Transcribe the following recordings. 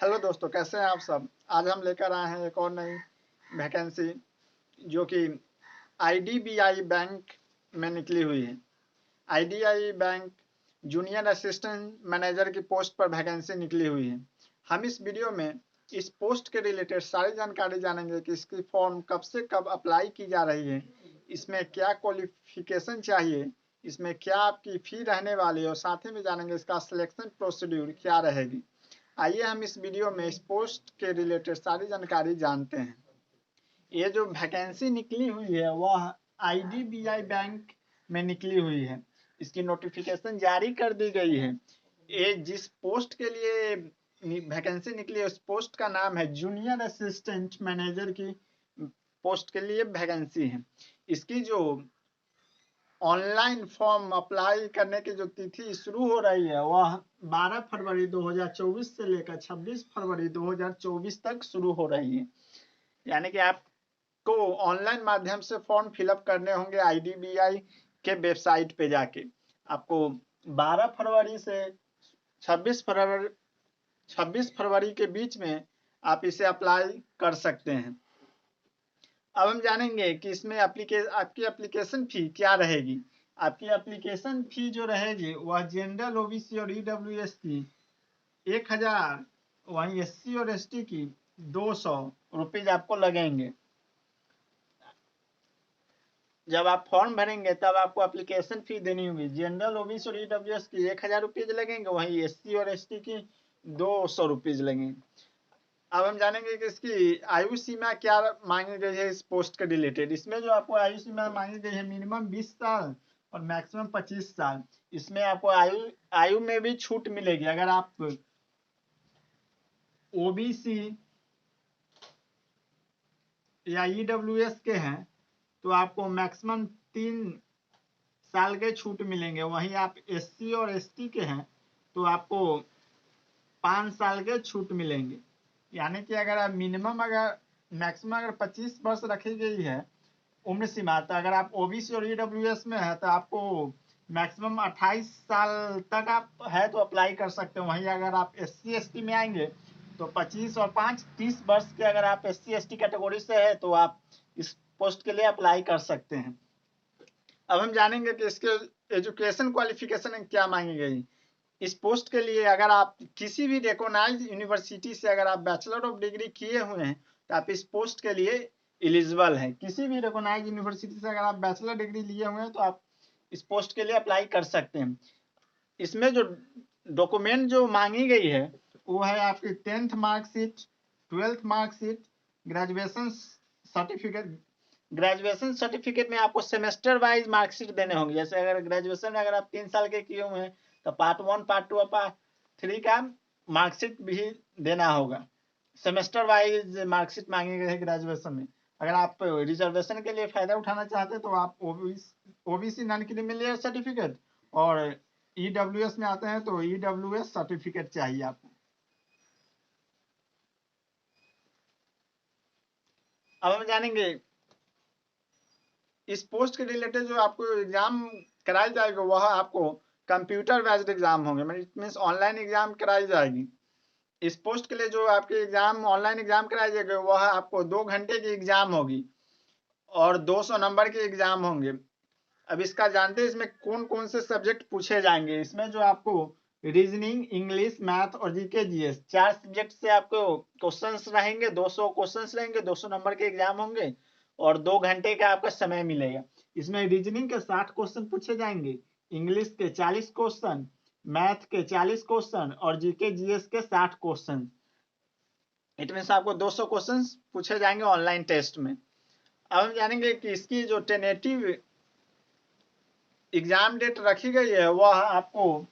Hello दोस्तों, कैसे हैं आप सब। आज हम लेकर आए हैं एक और नई वैकेंसी जो कि आईडीबीआई बैंक में निकली हुई है। IDBI bank junior assistant manager की पोस्ट पर वैकेंसी निकली हुई है। हम इस वीडियो में इस पोस्ट के रिलेटेड सारी जानकारी जानेंगे कि इसकी फॉर्म कब से कब अप्लाई की जा रही है, इसमें क्या क्वालिफिकेशन चाहिए, इसमें क्या आपकी फ़ी रहने वाली है और साथ ही में जानेंगे इसका सिलेक्शन प्रोसीड्यूर क्या रहेगी। आइए हम इस वीडियो में इस पोस्ट के रिलेटेड सारी जानकारी जानते हैं। ये जो वैकेंसी निकली हुई है वह आईडीबीआई बैंक में निकली हुई है। इसकी नोटिफिकेशन जारी कर दी गई है। ये जिस पोस्ट के लिए वैकेंसी निकली है उस पोस्ट का नाम है जूनियर असिस्टेंट मैनेजर की पोस्ट के लिए वैकेंसी है। इसकी जो ऑनलाइन फॉर्म अप्लाई करने की जो तिथि शुरू हो रही है वह 12 फरवरी 2024 से लेकर 26 फरवरी 2024 तक शुरू हो रही है। यानी कि आपको ऑनलाइन माध्यम से फॉर्म फिलअप करने होंगे आईडीबीआई के वेबसाइट पे जाके। आपको 12 फरवरी से 26 फरवरी के बीच में आप इसे अप्लाई कर सकते हैं। अब हम जानेंगे कि इसमें आपकी एप्लीकेशन फी क्या रहेगी। आपकी एप्लीकेशन फी जो रहेगी वह जनरल ओबीसी और ईडब्ल्यूएस की 1000, वहीं एससी और एसटी की 200 रुपीज आपको लगेंगे। जब आप फॉर्म भरेंगे तब आपको एप्लीकेशन फी देनी होगी। जनरल ओबीसी और ईडब्ल्यूएस की 1000 रुपीज लगेंगे, वहीं एससी और एसटी की 200 रुपीज लगेंगे। अब हम जानेंगे कि इसकी आयु सीमा क्या मांगी गई है इस पोस्ट के रिलेटेड। इसमें जो आपको आयु सीमा मांगी गई है मिनिमम 20 साल और मैक्सिमम 25 साल। इसमें आपको आयु में भी छूट मिलेगी। अगर आप ओबीसी या ईडब्ल्यूएस के हैं तो आपको मैक्सिमम 3 साल के छूट मिलेंगे। वहीं आप एससी और एसटी के हैं तो आपको 5 साल के छूट मिलेंगे। यानी कि अगर मैक्सिमम अगर 25 वर्ष रखी गई है उम्र सीमा, तो अगर आप ओबीसी और ईडब्ल्यूएस में है तो आपको मैक्सिमम 28 साल तक आप है तो अप्लाई कर सकते हो। वहीं अगर आप एससी एसटी में आएंगे तो 25 और 5 30 वर्ष के अगर आप एससी एसटी कैटेगरी से है तो आप इस पोस्ट के लिए अप्लाई कर सकते हैं। अब हम जानेंगे कि इसके एजुकेशन क्वालिफिकेशन क्या मांगी गई। इस पोस्ट के लिए अगर आप किसी भी रिकॉग्नाइज यूनिवर्सिटी से अगर आप बैचलर ऑफ डिग्री किए हुए हैं तो आप इस पोस्ट के लिए एलिजिबल हैं। किसी भी रिकॉग्नाइज यूनिवर्सिटी से अगर आप बैचलर डिग्री लिए हुए हैं तो आप इस पोस्ट के लिए अप्लाई कर सकते हैं। इसमें जो डॉक्यूमेंट जो मांगी गई है वो है आपकी 10th marksheet, 12th marksheet, graduation certificate. Graduation certificate में आपको सेमेस्टर वाइज मार्कशीट देने होंगे। जैसे अगर ग्रेजुएशन अगर आप 3 साल के किए हुए हैं तो पार्ट 1, पार्ट 2 और पार्ट 3 का मार्कशीट भी देना होगा। सेमेस्टर वाइज मार्कशीट मांगी गई है ग्रेजुएशन में। अगर आप रिजर्वेशन के लिए फायदा उठाना चाहते हैं तो आप ओबीसी नॉन क्रिमिनल सर्टिफिकेट और ईडब्ल्यूएस में आते हैं तो ईडब्ल्यूएस सर्टिफिकेट चाहिए आपको। अब हम जानेंगे इस पोस्ट के रिलेटेड जो आपको एग्जाम कराई जाएगी वह आपको कंप्यूटर बेस्ड एग्जाम होंगे। मीन्स ऑनलाइन एग्जाम कराई जाएगी। इस पोस्ट के लिए जो आपके एग्जाम ऑनलाइन एग्जाम कराई जाएगी वह आपको 2 घंटे की एग्जाम होगी और 200 नंबर के एग्जाम होंगे। अब इसका जानते हैं इसमें कौन कौन से सब्जेक्ट पूछे जाएंगे। इसमें जो आपको रीजनिंग, इंग्लिश, मैथ और जीके जीएस 4 सब्जेक्ट से आपको क्वेश्चंस रहेंगे। 200 क्वेश्चंस रहेंगे, 200 नंबर के एग्जाम होंगे और 2 घंटे का आपका समय मिलेगा। इसमें रीजनिंग के 60 क्वेश्चन पूछे जाएंगे, इंग्लिश के 40 क्वेश्चन, मैथ के 40 क्वेश्चन और जीके जीएस के 60 क्वेश्चन। इट मीन्स आपको 200 क्वेश्चन पूछे जाएंगे ऑनलाइन टेस्ट में। अब हम जानेंगे कि इसकी जो टेनेटिव एग्जाम डेट रखी गई है वह आपको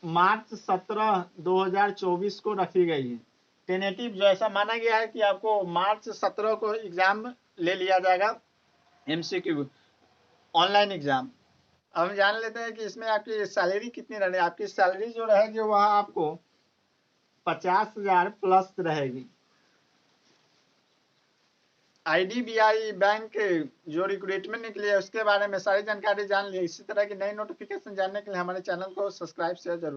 मार्च 17, 2024 को रखी गई है। टेनेटिव जो ऐसा माना गया है कि आपको मार्च 17 को एग्जाम ले लिया जाएगा, एमसीक्यू ऑनलाइन एग्जाम। अब हम जान लेते हैं कि इसमें आपकी सैलरी कितनी रहेगी। आपकी सैलरी जो रहेगी वह आपको 50,000 प्लस रहेगी। आईडीबीआई बैंक जो रिक्रूटमेंट निकली है उसके बारे में सारी जानकारी जान ली। इसी तरह की नई नोटिफिकेशन जानने के लिए हमारे चैनल को सब्सक्राइब शेयर जरूर।